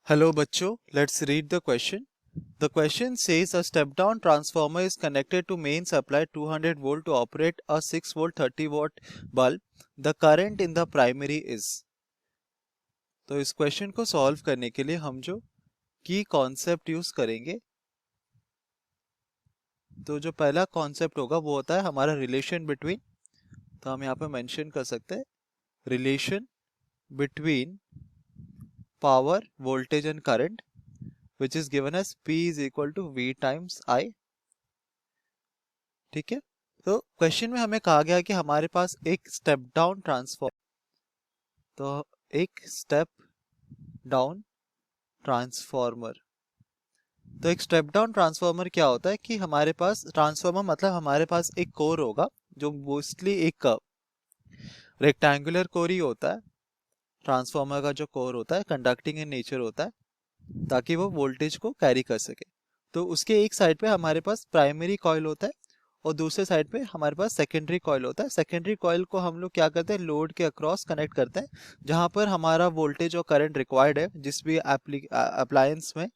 Hello बच्चों, let's read the question. The question says a step down transformer is connected to main supply 200 volt to operate a 6 volt 30 watt bulb. The current in the primary is. तो इस question को solve करने के लिए हम जो की concept use करेंगे, तो जो पहला कॉन्सेप्ट होगा वो होता है हमारा रिलेशन बिटवीन. तो हम यहाँ पे मेंशन कर सकते हैं relation between power voltage and current which is given as P is equal to V times I. ठीक है, तो क्वेश्चन में हमें कहा गया कि हमारे पास एक स्टेप डाउन ट्रांसफॉर्मर, तो एक स्टेप डाउन ट्रांसफॉर्मर, तो एक स्टेप डाउन ट्रांसफॉर्मर क्या होता है कि हमारे पास ट्रांसफॉर्मर मतलब हमारे पास एक कोर होगा जो मोस्टली एक रेक्टेंगुलर कोर ही होता है. ट्रांसफॉर्मर का जो कोर होता है कंडक्टिंग इन नेचर होता है ताकि वो वोल्टेज को कैरी कर सके. तो उसके एक साइड पे हमारे पास प्राइमरी कॉइल होता है और दूसरे साइड पे हमारे पास सेकेंडरी कॉइल होता है. सेकेंडरी कॉइल को हम लोग क्या करते हैं, लोड के अक्रॉस कनेक्ट करते हैं जहां पर हमारा वोल्टेज और करंट रिक्वायर्ड है जिस भी अप्लायंस में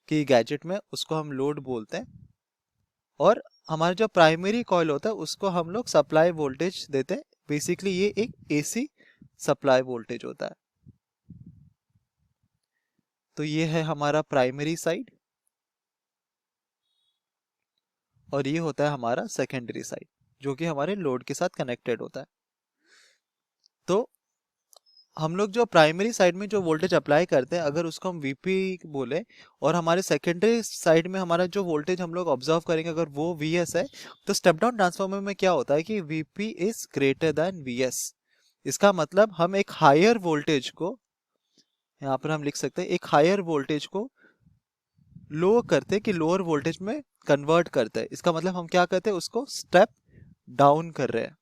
की गैजेट में, उसको हम लोड बोलते हैं. और हमारा जो प्राइमरी कॉइल होता है उसको हम लोग सप्लाई वोल्टेज देते हैं. बेसिकली ये एक एसी सप्लाई वोल्टेज होता है. तो ये है हमारा प्राइमरी साइड और ये होता है हमारा सेकेंडरी साइड जो कि हमारे लोड के साथ कनेक्टेड होता है. तो हम लोग जो प्राइमरी साइड में जो वोल्टेज अप्लाई करते हैं अगर उसको हम Vp बोले और हमारे सेकेंडरी साइड में हमारा जो वोल्टेज हम लोग ऑब्जर्व करेंगे अगर वो Vs है, तो स्टेप डाउन ट्रांसफार्मर में क्या होता है कि Vp is greater than Vs. इसका मतलब हम एक हायर वोल्टेज को, यहाँ पर हम लिख सकते हैं एक हायर वोल्टेज को लो करते कि लोअर वोल्टेज में कन्वर्ट करते हैं. इसका मतलब हम क्या करते हैं, उसको स्टेप डाउन कर रहे हैं,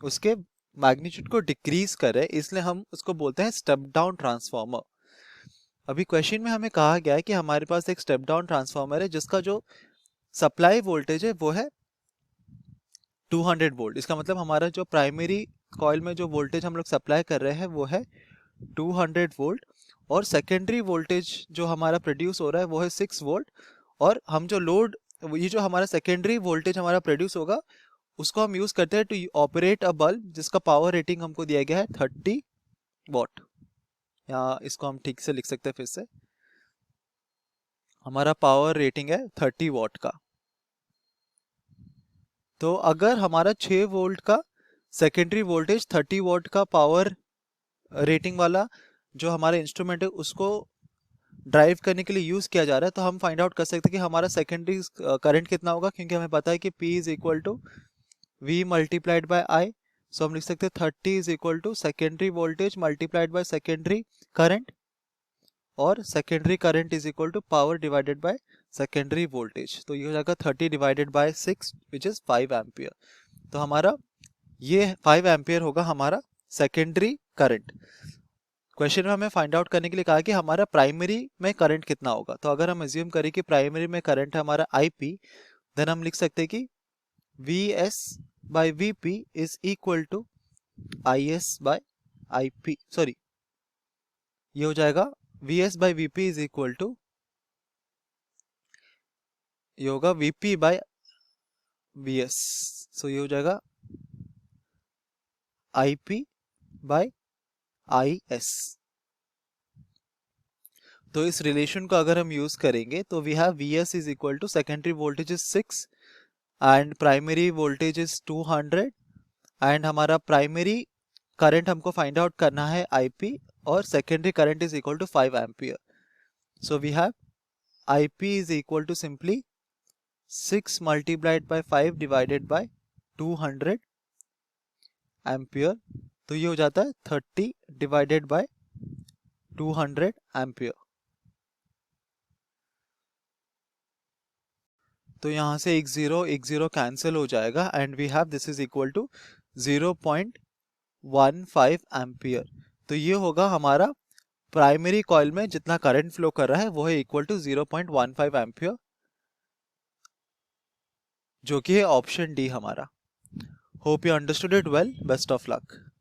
उसके मैग्नीट्यूड को डिक्रीज कर रहे हैं, इसलिए हम उसको बोलते हैं स्टेप डाउन ट्रांसफार्मर. अभी क्वेश्चन में हमें कहा गया है कि हमारे पास एक स्टेप डाउन ट्रांसफार्मर है जिसका जो सप्लाई वोल्टेज है वो है 200 वोल्ट. इसका मतलब हमारा जो प्राइमरी कॉइल में जो वोल्टेज हम लोग सप्लाई कर रहे हैं वो है 200 वोल्ट और सेकेंडरी वोल्टेज जो हमारा प्रोड्यूस हो रहा है वो है 6 वोल्ट. और हम जो लोड, ये जो हमारा सेकेंडरी वोल्टेज हमारा प्रोड्यूस होगा उसको हम यूज करते हैं टू ऑपरेट अ बल्ब जिसका पावर रेटिंग हमको दिया गया है 30 वॉट. यहाँ इसको हम ठीक से लिख सकते हैं फिर से, हमारा पावर रेटिंग है 30 वॉट का. तो अगर हमारा 6 वोल्ट का सेकेंडरी वोल्टेज 30 वॉट का पावर रेटिंग वाला जो हमारा इंस्ट्रूमेंट है उसको ड्राइव करने के लिए यूज किया जा रहा है, तो हम फाइंड आउट कर सकते हैं कि हमारा सेकेंडरी करंट कितना होगा, क्योंकि हमें पता है कि P is equal to V multiplied by I. So हम लिख सकते हैं 30 is equal to secondary voltage multiplied by secondary current और secondary current is equal to power divided by secondary voltage. तो ये हो जाएगा 30 divided by 6 which is 5 ampere. तो हमारा ये 5 एम्पियर होगा हमारा सेकेंडरी करंट. क्वेश्चन में हमें फाइंड आउट करने के लिए कहा कि हमारा प्राइमरी में करंट कितना होगा. तो अगर हम अज्यूम करें कि प्राइमरी में करंट है हमारा IP, देन हम लिख सकते हैं कि Vs by Vp is equal to Is by IP. Sorry, ये हो जाएगा Vs by Vp is equal to, ये होगा Vp by Vs. सो ये हो जाएगा IP by Is. तो इस रिलेशन को अगर हम यूज करेंगे तो we have Vs is equal to secondary voltage is 6 and primary voltage is 200 and हमारा प्राइमरी करंट हमको फाइंड आउट करना है IP और secondary current is equal to 5 ampere. So we have IP is equal to simply 6 multiplied by 5 divided by 200 ampere. तो ये हो जाता है 30 डिवाइडेड बाय 200 एम्पियर. तो यहाँ से एक जीरो कैंसिल हो जाएगा and we have this is equal to 0.15 ampere. तो ये होगा हमारा प्राइमरी कॉइल में जितना करंट फ्लो कर रहा है वो है इक्वल टू 0.15 एम्पियर, जो कि है ऑप्शन डी हमारा. Hope you understood it well. Best of luck.